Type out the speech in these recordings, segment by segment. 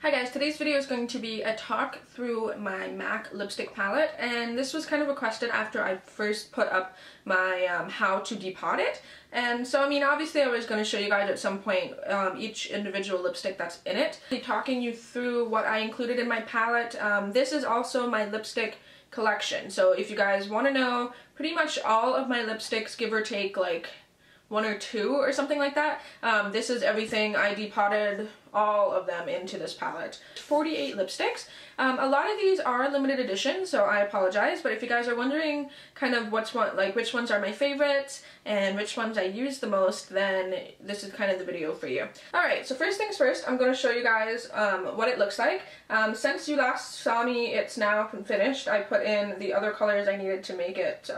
Hi guys, today's video is going to be a talk through my MAC lipstick palette, and this was kind of requested after I first put up my how to depot it. And so I mean, obviously I was going to show you guys at some point each individual lipstick that's in it. I'll be talking you through what I included in my palette. This is also my lipstick collection, so if you guys want to know pretty much all of my lipsticks, give or take like one or two or something like that, this is everything. I depotted all of them into this palette. 48 lipsticks. A lot of these are limited edition, so I apologize, but if you guys are wondering kind of which ones are my favorites and which ones I use the most, then this is kind of the video for you. Alright, so first things first, I'm going to show you guys what it looks like. Since you last saw me, it's now finished. I put in the other colors I needed to make it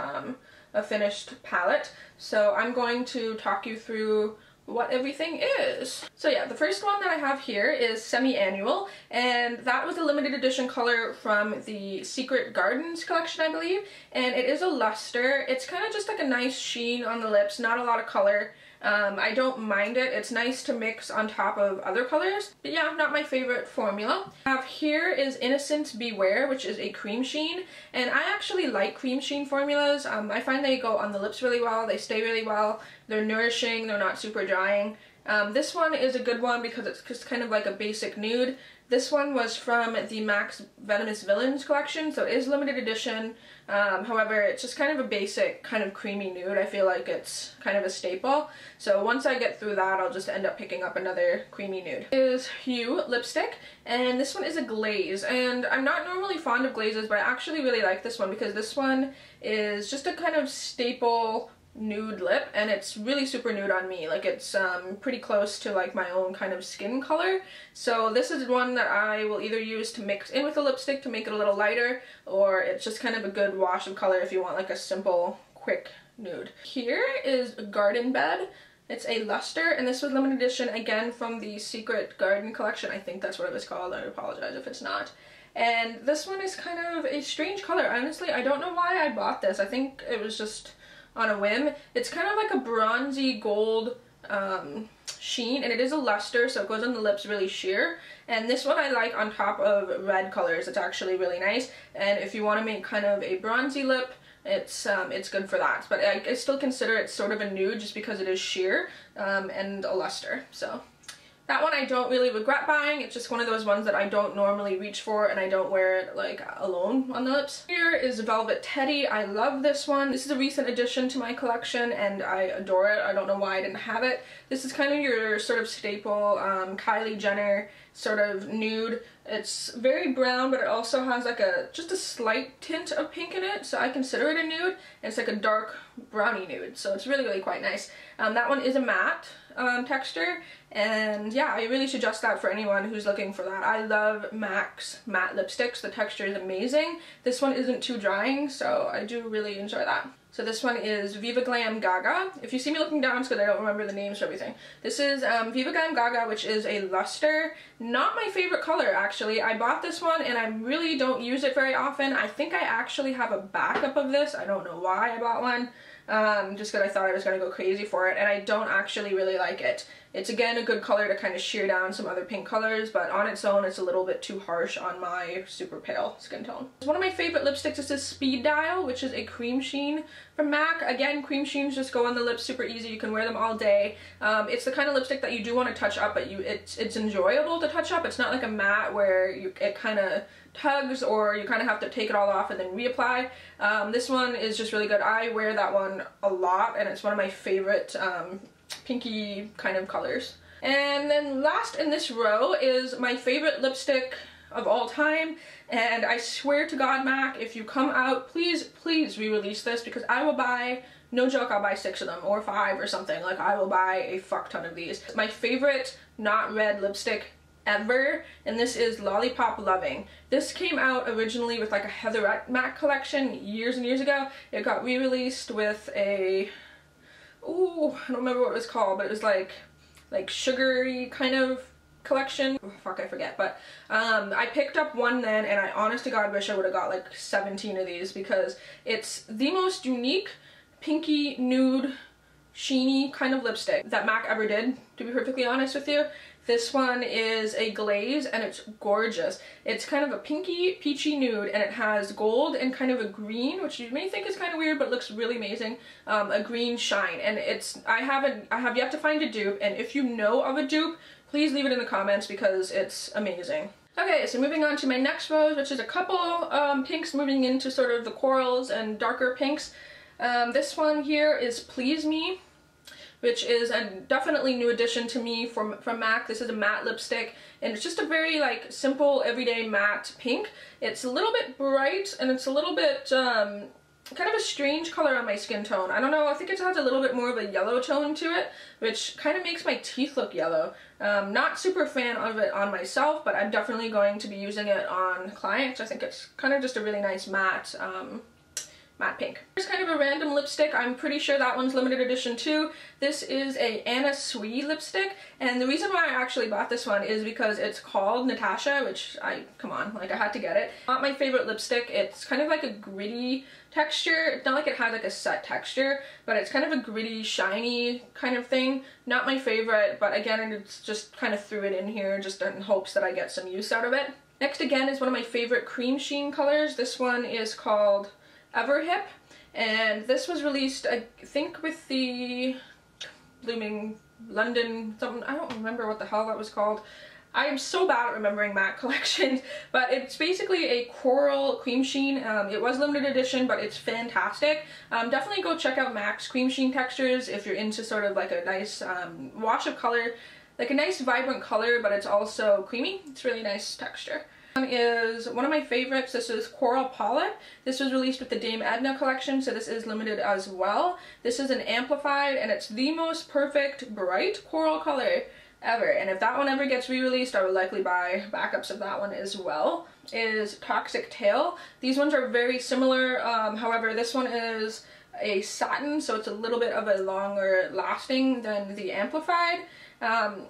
a finished palette. So I'm going to talk you through what everything is. So yeah, the first one that I have here is Semi-Annual, and that was a limited edition color from the Secret Gardens collection, I believe, and it is a luster. It's kind of just like a nice sheen on the lips, not a lot of color. I don't mind it. It's nice to mix on top of other colors, but yeah, not my favorite formula. I have here is Innocent Beware, which is a cream sheen, and I actually like cream sheen formulas. I find they go on the lips really well, they stay really well, they're nourishing, they're not super drying. This one is a good one because it's just kind of like a basic nude. This one was from the MAC's Venomous Villains collection, so it is limited edition. However, it's just kind of a basic kind of creamy nude. I feel like it's kind of a staple. So once I get through that, I'll just end up picking up another creamy nude. This is Hue lipstick, and this one is a glaze. And I'm not normally fond of glazes, but I actually really like this one because this one is just a kind of staple nude lip, and it's really super nude on me. Like, it's pretty close to like my own kind of skin color. So this is one that I will either use to mix in with a lipstick to make it a little lighter, or it's just kind of a good wash of color if you want like a simple quick nude. Here is Garden Bed. It's a luster, and this was limited edition again from the Secret Garden collection. I think that's what it was called. I apologize if it's not. And this one is kind of a strange color. Honestly, I don't know why I bought this. I think it was just on a whim. It's kind of like a bronzy gold sheen, and it is a luster, so it goes on the lips really sheer. And this one I like on top of red colors. It's actually really nice, and if you want to make kind of a bronzy lip, it's good for that. But I still consider it sort of a nude just because it is sheer and a luster. So that one I don't really regret buying. It's just one of those ones that I don't normally reach for, and I don't wear it like alone on the lips. Here is Velvet Teddy. I love this one. This is a recent addition to my collection and I adore it. I don't know why I didn't have it. This is kind of your sort of staple Kylie Jenner sort of nude. It's very brown, but it also has like just a slight tint of pink in it, so I consider it a nude. And it's like a dark brownie nude, so it's really quite nice. That one is a matte texture, and yeah, I really suggest that for anyone who's looking for that. I love MAC's matte lipsticks. The texture is amazing. This one isn't too drying, so I do really enjoy that. So this one is Viva Glam Gaga. If you see me looking down, it's because I don't remember the names for everything. This is Viva Glam Gaga, which is a luster. Not my favorite color, actually. I bought this one and I really don't use it very often. I think I actually have a backup of this. I don't know why I bought one. Just because I thought I was going to go crazy for it, and I don't actually really like it. It's again a good color to kind of sheer down some other pink colors, but on its own it's a little bit too harsh on my super pale skin tone. One of my favorite lipsticks is this Speed Dial, which is a cream sheen from MAC. Again, cream sheens just go on the lips super easy. You can wear them all day. It's the kind of lipstick that you do want to touch up, but it's enjoyable to touch up. It's not like a matte where it kind of tugs or you kind of have to take it all off and then reapply. This one is just really good. I wear that one a lot, and it's one of my favorite pinky kind of colors. And then last in this row is my favorite lipstick of all time, and I swear to God, MAC, if you come out, please re-release this, because I will buy, no joke, I'll buy 6 of them or 5 or something. Like, I will buy a fuck ton of these. My favorite not red lipstick ever, and this is Lollipop Loving. This came out originally with like a Heatherette MAC collection years and years ago. It got re-released with a, ooh, I don't remember what it was called, but it was like sugary kind of collection. Oh, fuck, I forget. But I picked up one then, and I honest to God wish I would have got like 17 of these, because it's the most unique pinky nude sheeny kind of lipstick that MAC ever did, to be perfectly honest with you. This one is a glaze and it's gorgeous. It's kind of a pinky peachy nude and it has gold and kind of a green, which you may think is kind of weird but looks really amazing, a green shine. And I have yet to find a dupe, and if you know of a dupe, please leave it in the comments because it's amazing. Okay, so moving on to my next rose, which is a couple pinks moving into sort of the corals and darker pinks. This one here is Please Me, which is a definitely new addition to me from MAC. This is a matte lipstick, and it's just a very like simple everyday matte pink. It's a little bit bright, and it's a little bit kind of a strange color on my skin tone. I don't know, I think it has a little bit more of a yellow tone to it, which kind of makes my teeth look yellow. Not super fan of it on myself, but I'm definitely going to be using it on clients. I think it's kind of just a really nice matte pink. Here's kind of a random lipstick. I'm pretty sure that one's limited edition too. This is a Anna Sui lipstick, and the reason why I actually bought this one is because it's called Natasha, which come on, like I had to get it. Not my favorite lipstick. It's kind of like a gritty texture. It's not like it has like a set texture, but it's kind of a gritty, shiny kind of thing. Not my favorite, but again, it's just kind of threw it in here just in hopes that I get some use out of it. Next again is one of my favorite cream sheen colors. This one is called Everhip, and this was released I think with the Blooming London something, I don't remember what the hell that was called. I am so bad at remembering MAC collections, but it's basically a coral cream sheen. It was limited edition, but it's fantastic. Definitely go check out MAC's cream sheen textures if you're into sort of like a nice wash of color, like a nice vibrant color, but it's also creamy. It's really nice texture. Is one of my favorites. This is Coral Palette. This was released with the Dame Edna collection, so this is limited as well. This is an amplified, and it's the most perfect bright coral color ever, and if that one ever gets re-released, I would likely buy backups of that one as well. Is Toxic Tail. These ones are very similar, however this one is a satin, so it's a little bit of a longer lasting than the amplified.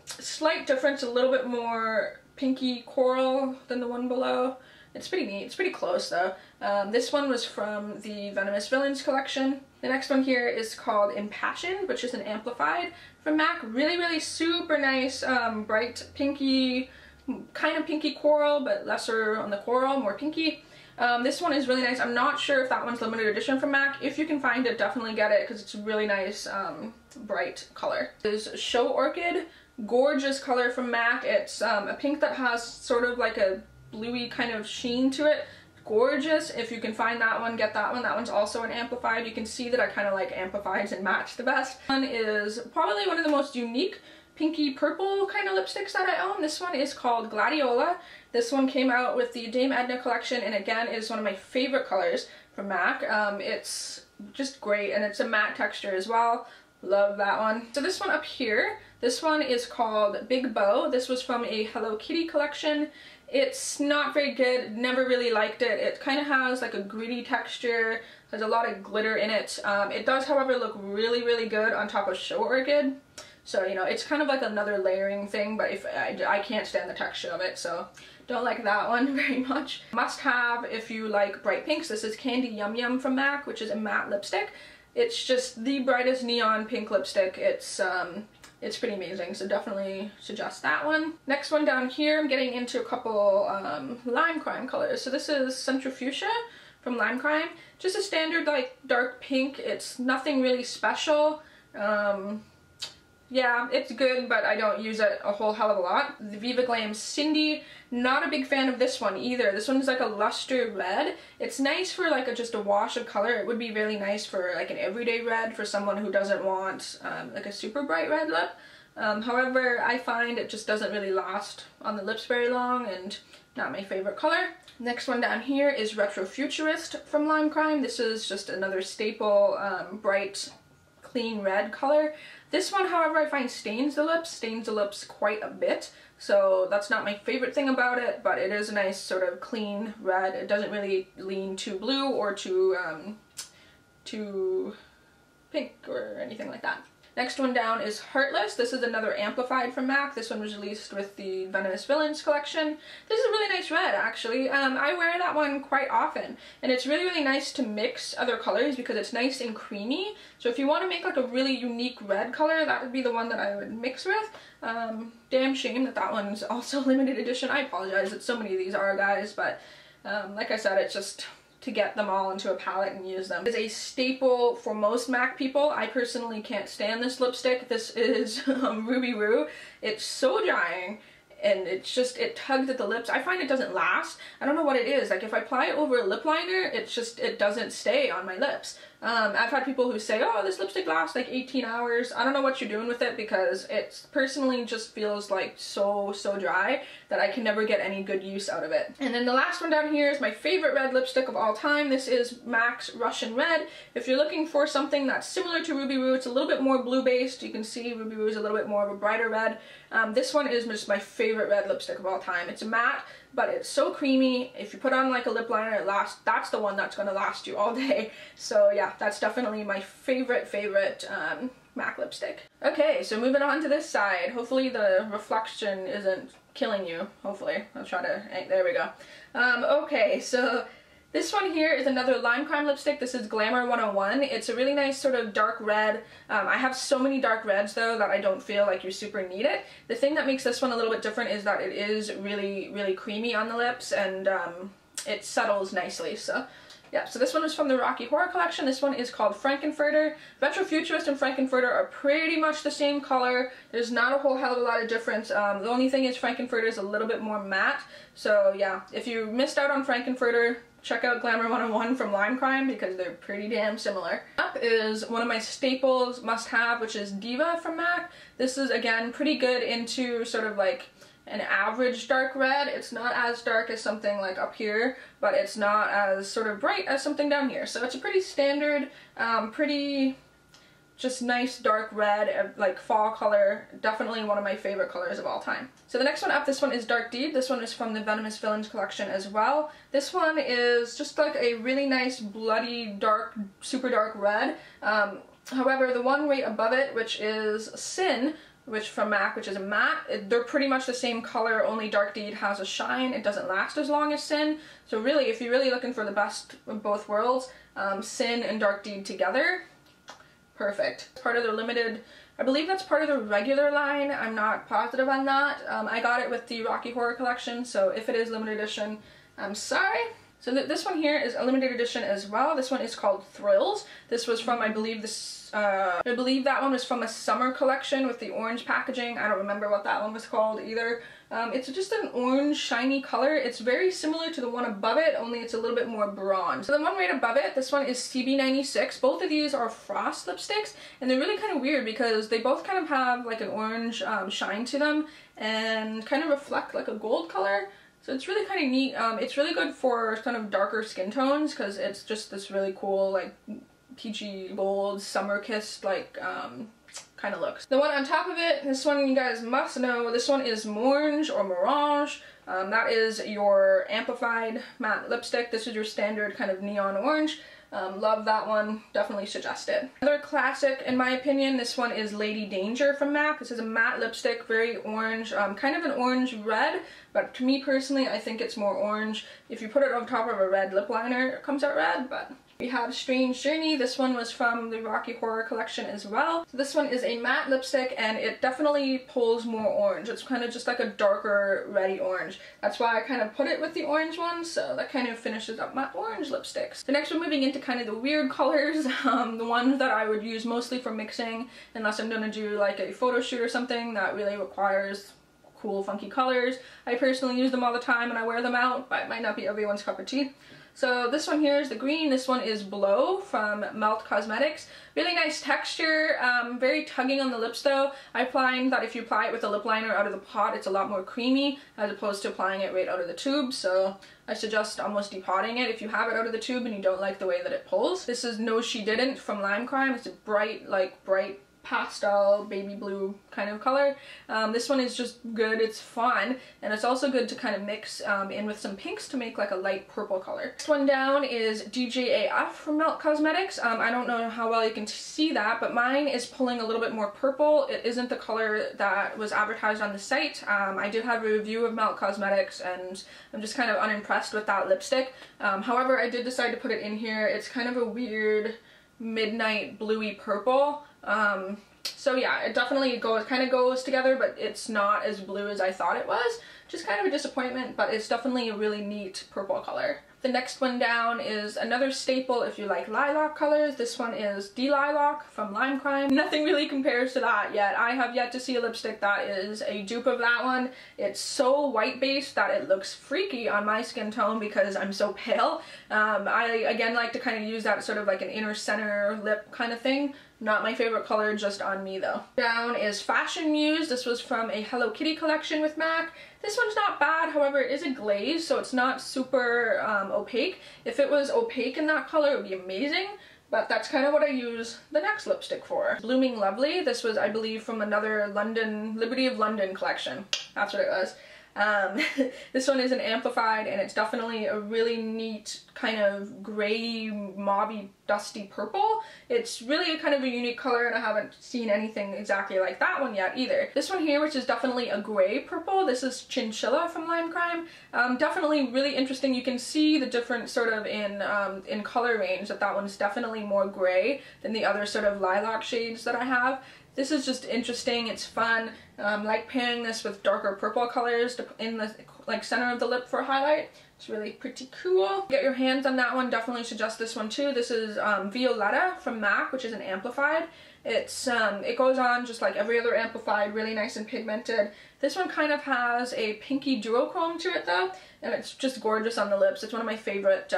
Slight difference, a little bit more pinky coral than the one below. It's pretty neat. It's pretty close though. This one was from the Venomous Villains collection. The next one here is called Impassioned, which is an amplified from MAC. Really super nice, bright pinky, kind of pinky coral, but lesser on the coral, more pinky. This one is really nice. I'm not sure if that one's limited edition from MAC. If you can find it, definitely get it because it's a really nice, bright color. This is Show Orchid. Gorgeous color from MAC. It's a pink that has sort of like a bluey kind of sheen to it. Gorgeous. If you can find that one, get that one. That one's also an amplified. You can see that I kind of like amplifieds and match the best. One is probably one of the most unique pinky purple kind of lipsticks that I own. This one is called Gladiola. This one came out with the Dame Edna collection, and again is one of my favorite colors from MAC. It's just great, and it's a matte texture as well. Love that one. So this one up here, this one is called Big Bow. This was from a Hello Kitty collection. It's not very good, never really liked it. It kind of has like a gritty texture, there's a lot of glitter in it. It does, however, look really good on top of Show Orchid. So, you know, it's kind of like another layering thing, but if I can't stand the texture of it, so don't like that one very much. Must have if you like bright pinks. This is Candy Yum Yum from MAC, which is a matte lipstick. It's just the brightest neon pink lipstick. It's pretty amazing, so definitely suggest that one. Next one down here, I'm getting into a couple Lime Crime colors. So this is Centrifugia from Lime Crime. Just a standard like dark pink. It's nothing really special. Yeah, it's good, but I don't use it a whole hell of a lot. The Viva Glam Cindy, not a big fan of this one either. This one's like a luster red. It's nice for like just a wash of color. It would be really nice for like an everyday red for someone who doesn't want like a super bright red lip. However, I find it just doesn't really last on the lips very long, and not my favorite color. Next one down here is Retrofuturist from Lime Crime. This is just another staple bright clean red color. This one, however, I find stains the lips quite a bit, so that's not my favorite thing about it, but it is a nice sort of clean red. It doesn't really lean too blue or too pink or anything like that. Next one down is Heartless. This is another amplified from MAC. This one was released with the Venomous Villains collection. This is a really nice red, actually. I wear that one quite often, and it's really, really nice to mix other colors because it's nice and creamy. So if you want to make like a really unique red color, that would be the one that I would mix with. Damn shame that that one's also limited edition. I apologize that so many of these are, guys, but like I said, it's just to get them all into a palette and use them. It's a staple for most MAC people. I personally can't stand this lipstick. This is Ruby Roo. It's so drying, and it's just, it tugs at the lips. I find it doesn't last. I don't know what it is. Like if I apply it over a lip liner, it's just, it doesn't stay on my lips. I've had people who say, oh, this lipstick lasts like 18 hours. I don't know what you're doing with it because it personally just feels like so dry that I can never get any good use out of it. And then the last one down here is my favorite red lipstick of all time. This is MAC's Russian Red. If you're looking for something that's similar to Ruby Roo, it's a little bit more blue based. You can see Ruby Roo is a little bit more of a brighter red. This one is just my favorite red lipstick of all time. It's a matte, but it's so creamy. If you put on like a lip liner, it lasts. That's the one that's going to last you all day. So yeah, that's definitely my favorite MAC lipstick. Okay, so moving on to this side. Hopefully the reflection isn't killing you. Hopefully. I'll try to, there we go. Okay, so this one here is another Lime Crime lipstick. This is Glamour 101. It's a really nice sort of dark red. I have so many dark reds though that I don't feel like you super need it. The thing that makes this one a little bit different is that it is really, really creamy on the lips, and it settles nicely. So yeah, so this one is from the Rocky Horror collection. This one is called Frankenfurter. Retrofuturist and Frankenfurter are pretty much the same color. There's not a whole hell of a lot of difference. The only thing is Frankenfurter is a little bit more matte. So yeah, if you missed out on Frankenfurter, check out Glamour 101 from Lime Crime because they're pretty damn similar. Up is one of my staples, must-have, which is Diva from MAC. This is, again, pretty good into sort of like an average dark red. It's not as dark as something like up here, but it's not as sort of bright as something down here. So it's a pretty standard, pretty just nice dark red, like fall color. Definitely one of my favorite colors of all time. So the next one up, this one is Dark Deed. This one is from the Venomous Villains collection as well. This one is just like a really nice bloody dark, super dark red. However, the one right above it, which is Sin, which from MAC, which is a matte, they're pretty much the same color, only Dark Deed has a shine. It doesn't last as long as Sin. So really, if you're really looking for the best of both worlds, Sin and Dark Deed together, perfect. Part of their limited, I believe that's part of the regular line. I'm not positive on that. I got it with the Rocky Horror collection, so if it is limited edition, I'm sorry. So this one here is a limited edition as well. This one is called Thrills. This was from, I believe that one was from a summer collection with the orange packaging. I don't remember what that one was called either. It's just an orange shiny color. It's very similar to the one above it, only it's a little bit more bronze. So the one right above it, this one is CB96. Both of these are Frost lipsticks, and they're really kind of weird because they both kind of have like an orange shine to them and kind of reflect like a gold color. So it's really kind of neat. It's really good for kind of darker skin tones because it's just this really cool like peachy gold summer kissed like kind of looks. The one on top of it, this one you guys must know, this one is Morange or Morange. That is your amplified matte lipstick. This is your standard kind of neon orange. Love that one, definitely suggest it. Another classic in my opinion, this one is Lady Danger from MAC. This is a matte lipstick, very orange, kind of an orange red, but to me personally I think it's more orange. If you put it on top of a red lip liner, it comes out red, but we have Strange Journey. This one was from the Rocky Horror collection as well. So this one is a matte lipstick and it definitely pulls more orange. It's kind of just like a darker reddy orange. That's why I kind of put it with the orange one, so that kind of finishes up my orange lipsticks. So next we're moving into kind of the weird colors, the ones that I would use mostly for mixing unless I'm gonna do like a photo shoot or something that really requires cool funky colors. I personally use them all the time and I wear them out, but it might not be everyone's cup of tea. So this one here is the green. This one is Blow from Melt Cosmetics. Really nice texture, very tugging on the lips though. I find that if you apply it with a lip liner out of the pot, it's a lot more creamy as opposed to applying it right out of the tube. So I suggest almost depotting it if you have it out of the tube and you don't like the way that it pulls. This is No She Didn't from Lime Crime. It's a bright, like bright pastel baby blue kind of color. This one is just good, it's fun, and it's also good to kind of mix in with some pinks to make like a light purple color. Next one down is DJAF from Melt Cosmetics. I don't know how well you can see that, but mine is pulling a little bit more purple. It isn't the color that was advertised on the site. I did have a review of Melt Cosmetics and I'm just kind of unimpressed with that lipstick. However, I did decide to put it in here. It's kind of a weird midnight bluey purple. So yeah, it definitely kind of goes together, but it's not as blue as I thought it was. Just kind of a disappointment, but it's definitely a really neat purple color. The next one down is another staple if you like lilac colors. This one is D-Lilac from Lime Crime. Nothing really compares to that yet. I have yet to see a lipstick that is a dupe of that one. It's so white based that it looks freaky on my skin tone because I'm so pale. I again like to kind of use that sort of like an inner center lip kind of thing. Not my favorite color just on me though. Down is Fashion Muse. This was from a Hello Kitty collection with MAC. This one's not bad, however it is a glaze, so it's not super opaque. If it was opaque in that color, it would be amazing, but that's kind of what I use the next lipstick for. Blooming Lovely. This was, I believe, from another Liberty of London collection. That's what it was. This one is an amplified, and it's definitely a really neat kind of gray, mauvey, dusty purple. It's really a kind of a unique color, and I haven't seen anything exactly like that one yet either. This one here, which is definitely a gray purple, this is Chinchilla from Lime Crime. Definitely really interesting. You can see the difference sort of in color range, that one's definitely more gray than the other sort of lilac shades that I have. This is just interesting, it's fun. Like pairing this with darker purple colors in the like center of the lip for a highlight. It's really pretty cool. Get your hands on that one, definitely suggest this one too. This is Violetta from MAC, which is an amplified. It goes on just like every other amplified, really nice and pigmented. This one kind of has a pinky duochrome to it though, and it's just gorgeous on the lips. It's one of my favorite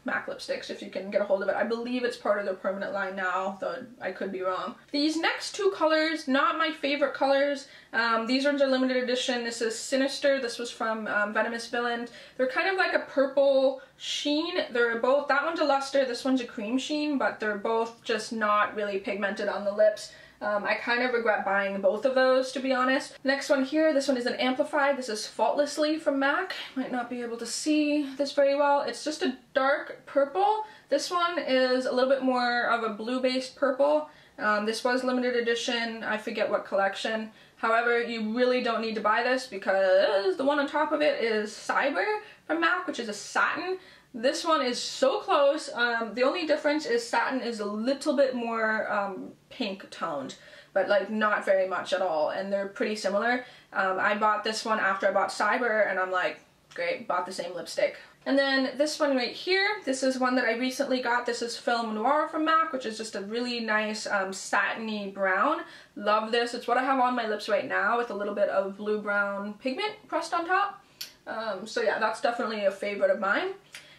MAC lipsticks if you can get a hold of it. I believe it's part of their permanent line now, though I could be wrong. These next two colors, not my favorite colors. These ones are limited edition. This is Sinister. This was from Venomous Villain. They're kind of like a purple sheen. They're both, that one's a luster, this one's a cream sheen, but they're both just not really pigmented on the lips. I kind of regret buying both of those, to be honest. Next one here, this one is an amplified. This is Faultlessly from MAC. Might not be able to see this very well. It's just a dark purple. This one is a little bit more of a blue-based purple. This was limited edition. I forget what collection. However, you really don't need to buy this because the one on top of it is Cyber from MAC, which is a satin. This one is so close. The only difference is satin is a little bit more pink toned, but like not very much at all, and they're pretty similar. I bought this one after I bought Cyber, and I'm like, great, bought the same lipstick. And then this one right here, this is one that I recently got. This is Film Noir from MAC, which is just a really nice satiny brown. Love this. It's what I have on my lips right now with a little bit of blue-brown pigment pressed on top. So yeah, that's definitely a favorite of mine.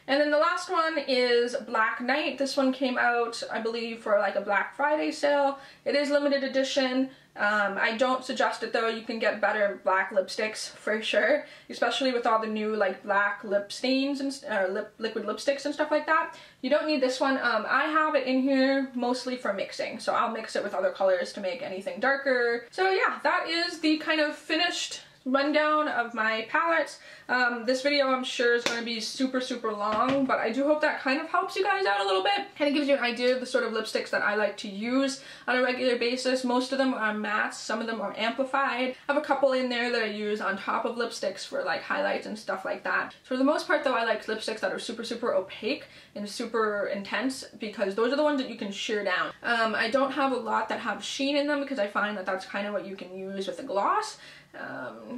And then the last one is Black Knight. This one came out, I believe, for like a Black Friday sale. It is limited edition. I don't suggest it though. You can get better black lipsticks for sure, especially with all the new like black lip stains and liquid lipsticks and stuff like that. You don't need this one. I have it in here mostly for mixing, so I'll mix it with other colors to make anything darker. So yeah, that is the kind of finished rundown of my palettes. This video I'm sure is going to be super long, but I do hope that kind of helps you guys out a little bit. Kind of gives you an idea of the sort of lipsticks that I like to use on a regular basis. Most of them are mattes, some of them are amplified. I have a couple in there that I use on top of lipsticks for like highlights and stuff like that. For the most part though, I like lipsticks that are super opaque and super intense because those are the ones that you can sheer down. I don't have a lot that have sheen in them because I find that that's kind of what you can use with a gloss.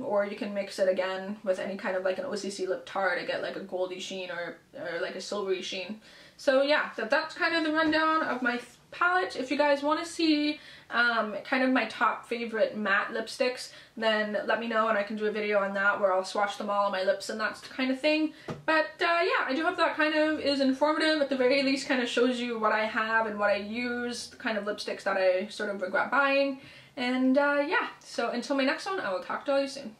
Or you can mix it again with any kind of like an OCC lip tar to get like a goldy sheen or like a silvery sheen. So yeah, that's kind of the rundown of my palette. If you guys want to see kind of my top favorite matte lipsticks, then let me know and I can do a video on that where I'll swatch them all on my lips and that kind of thing. But yeah, I do hope that kind of is informative. At the very least kind of shows you what I have and what I use, the kind of lipsticks that I sort of regret buying. And yeah, so until my next one, I will talk to all you soon.